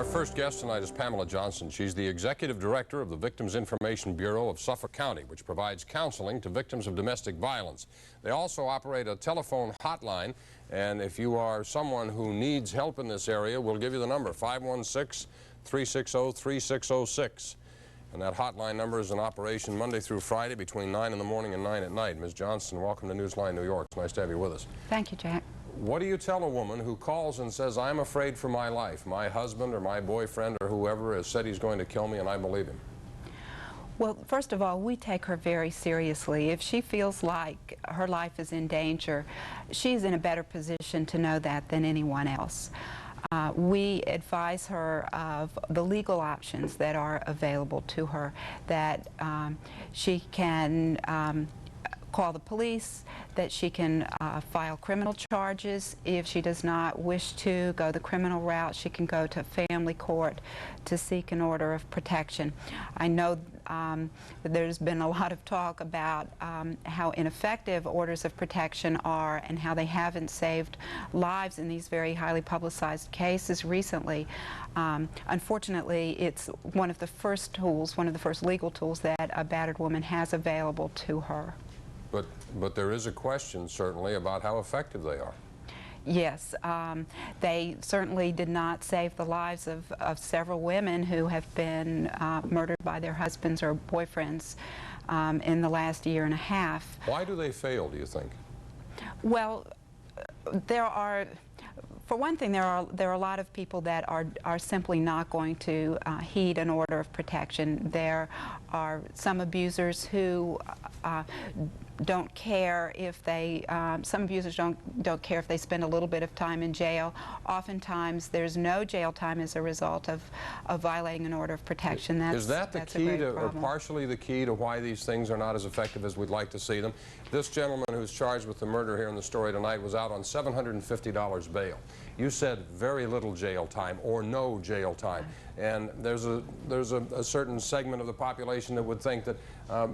first guest tonight is Pamela Johnson. She's the Executive Director of the Victims Information Bureau of Suffolk County, which provides counseling to victims of domestic violence. They also operate a telephone hotline, and if you are someone who needs help in this area, we'll give you the number, 516-360-3606. And that hotline number is in operation Monday through Friday between 9 in the morning and 9 at night. Ms. Johnston, welcome to Newsline New York. It's nice to have you with us. Thank you, Jack. What do you tell a woman who calls and says, I'm afraid for my life? My husband or my boyfriend or whoever has said he's going to kill me and I believe him. Well, first of all, we take her very seriously. If she feels like her life is in danger, she's in a better position to know that than anyone else. We advise her of the legal options that are available to her, that she can call the police, that she can file criminal charges. If she does not wish to go the criminal route, she can go to family court to seek an order of protection. I know that there's been a lot of talk about how ineffective orders of protection are and how they haven't saved lives in these very highly publicized cases recently. Unfortunately, it's one of the first tools, one of the first legal tools that a battered woman has available to her. But there is a question, certainly, about how effective they are. Yes, they certainly did not save the lives of several women who have been murdered by their husbands or boyfriends in the last year and a half. Why do they fail, do you think? Well, there are, for one thing, there are a lot of people that are simply not going to heed an order of protection. There are some abusers who don't care if they, some abusers don't care if they spend a little bit of time in jail. Oftentimes there's no jail time as a result of violating an order of protection. Is that the key to, or partially the key to why these things are not as effective as we'd like to see them? This gentleman who's charged with the murder here in the story tonight was out on $750 bail. You said very little jail time or no jail time. And there's a certain segment of the population that would think that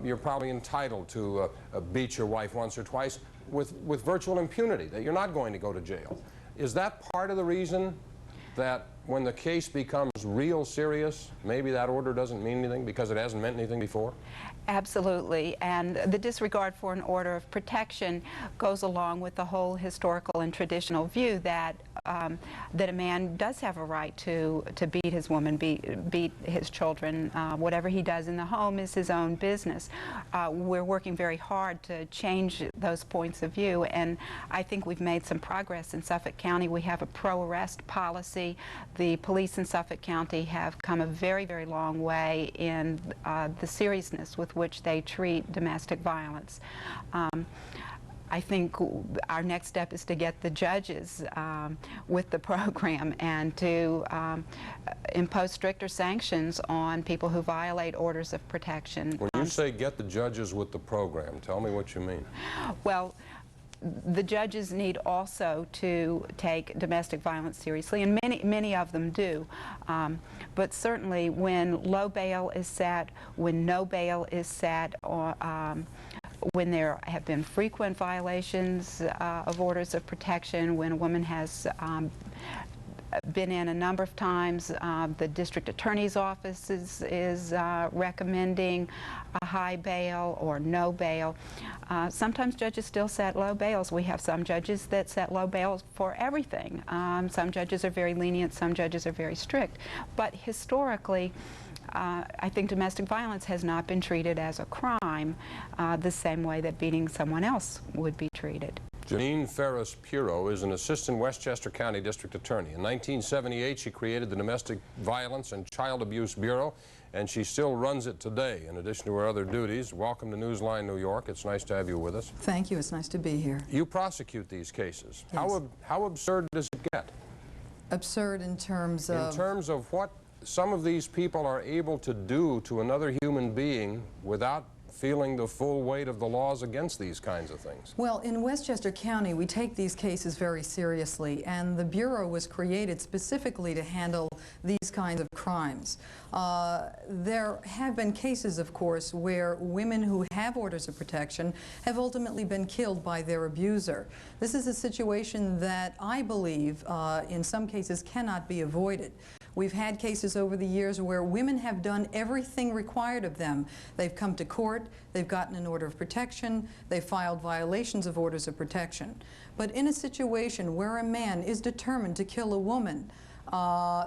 you're probably entitled to beat your wife once or twice with virtual impunity, that you're not going to go to jail. Is that part of the reason that when the case becomes real serious, maybe that order doesn't mean anything because it hasn't meant anything before? Absolutely, and the disregard for an order of protection goes along with the whole historical and traditional view that that a man does have a right to beat his woman, beat his children. Whatever he does in the home is his own business. We're working very hard to change those points of view, and I think we've made some progress in Suffolk County. We have a pro-arrest policy. The police in Suffolk County have come a very, very long way in the seriousness with which they treat domestic violence. I think our next step is to get the judges with the program and to impose stricter sanctions on people who violate orders of protection. When you say get the judges with the program, tell me what you mean. Well, the judges need also to take domestic violence seriously, and many of them do. But certainly when low bail is set, when no bail is set, or when there have been frequent violations of orders of protection, when a woman has been in a number of times, the district attorney's office is recommending a high bail or no bail. Sometimes judges still set low bails. We have some judges that set low bails for everything. Some judges are very lenient, some judges are very strict. But historically, I think domestic violence has not been treated as a crime the same way that beating someone else would be treated. Janine Ferris Pirro is an assistant Westchester County District Attorney. In 1978, she created the Domestic Violence and Child Abuse Bureau, and she still runs it today, in addition to her other duties. Welcome to Newsline New York. It's nice to have you with us. Thank you. It's nice to be here. You prosecute these cases. Yes. How absurd does it get? Absurd in terms of? In terms of what some of these people are able to do to another human being without feeling the full weight of the laws against these kinds of things? Well, in Westchester County, we take these cases very seriously, and the Bureau was created specifically to handle these kinds of crimes. There have been cases, of course, where women who have orders of protection have ultimately been killed by their abuser. This is a situation that I believe, in some cases, cannot be avoided. We've had cases over the years where women have done everything required of them. They've come to court, they've gotten an order of protection, they've filed violations of orders of protection. But in a situation where a man is determined to kill a woman,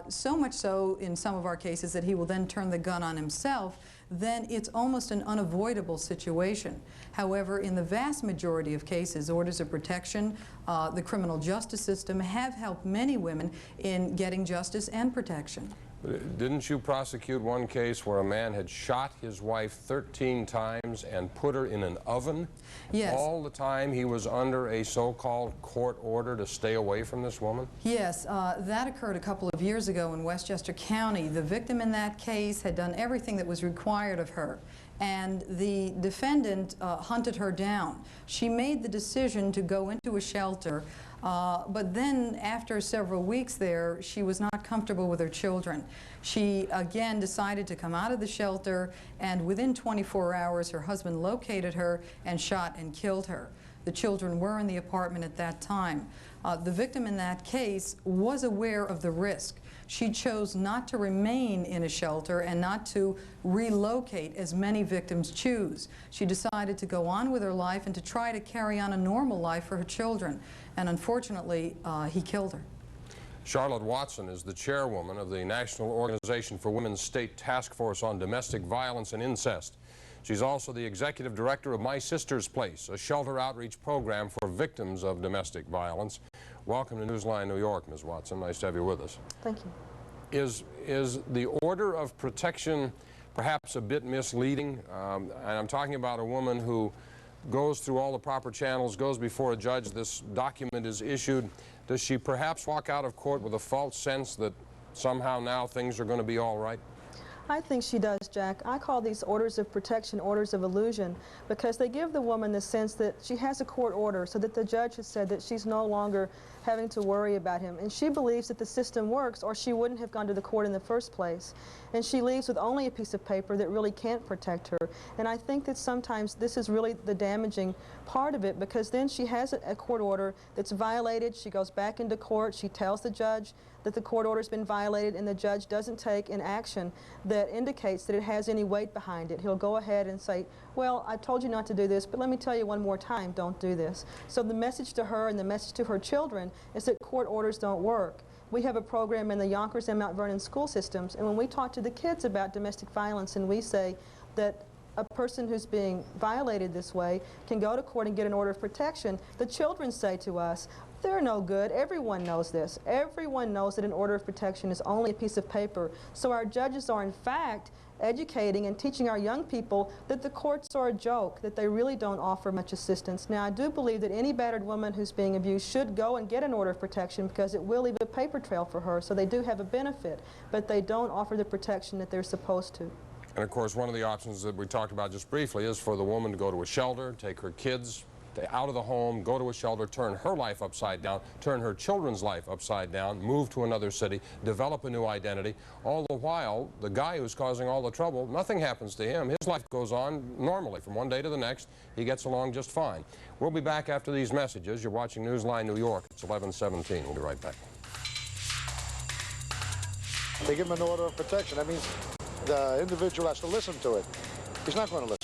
so much so in some of our cases that he will then turn the gun on himself, then it's almost an unavoidable situation. However, in the vast majority of cases, orders of protection, the criminal justice system have helped many women in getting justice and protection. Didn't you prosecute one case where a man had shot his wife 13 times and put her in an oven? Yes. All the time he was under a so-called court order to stay away from this woman? Yes, that occurred a couple of years ago in Westchester County. The victim in that case had done everything that was required of her, and the defendant hunted her down. She made the decision to go into a shelter, but then after several weeks there, she was not comfortable with her children. She again decided to come out of the shelter, and within 24 hours her husband located her and shot and killed her. The children were in the apartment at that time. The victim in that case was aware of the risk. She chose not to remain in a shelter and not to relocate as many victims choose. She decided to go on with her life and to try to carry on a normal life for her children. And unfortunately, he killed her. Charlotte Watson is the chairwoman of the National Organization for Women's State Task Force on Domestic Violence and Incest. She's also the executive director of My Sister's Place, a shelter outreach program for victims of domestic violence. Welcome to Newsline New York, Ms. Watson. Nice to have you with us. Thank you. Is the order of protection perhaps a bit misleading? And I'm talking about a woman who goes through all the proper channels, goes before a judge, this document is issued. Does she perhaps walk out of court with a false sense that somehow now things are going to be all right? I think she does, Jack. I call these orders of protection orders of illusion because they give the woman the sense that she has a court order so that the judge has said that she's no longer having to worry about him. And she believes that the system works or she wouldn't have gone to the court in the first place. And she leaves with only a piece of paper that really can't protect her. And I think that sometimes this is really the damaging part of it because then she has a court order that's violated. She goes back into court. She tells the judge that the court order's been violated and the judge doesn't take an action that indicates that it has any weight behind it. He'll go ahead and say, well, I told you not to do this, but let me tell you one more time, don't do this. So the message to her and the message to her children is that court orders don't work. We have a program in the Yonkers and Mount Vernon school systems, and when we talk to the kids about domestic violence and we say that a person who's being violated this way can go to court and get an order of protection, the children say to us, they're no good. Everyone knows this. Everyone knows that an order of protection is only a piece of paper. So our judges are in fact educating and teaching our young people that the courts are a joke, that they really don't offer much assistance. Now, I do believe that any battered woman who's being abused should go and get an order of protection because it will leave a paper trail for her, so they do have a benefit, but they don't offer the protection that they're supposed to. And of course, one of the options that we talked about just briefly is for the woman to go to a shelter, take her kids out of the home, go to a shelter, turn her life upside down, turn her children's life upside down, move to another city, develop a new identity. All the while, the guy who's causing all the trouble, nothing happens to him. His life goes on normally from one day to the next. He gets along just fine. We'll be back after these messages. You're watching Newsline New York. It's 11:17. We'll be right back. They give him an order of protection. That means the individual has to listen to it. He's not going to listen.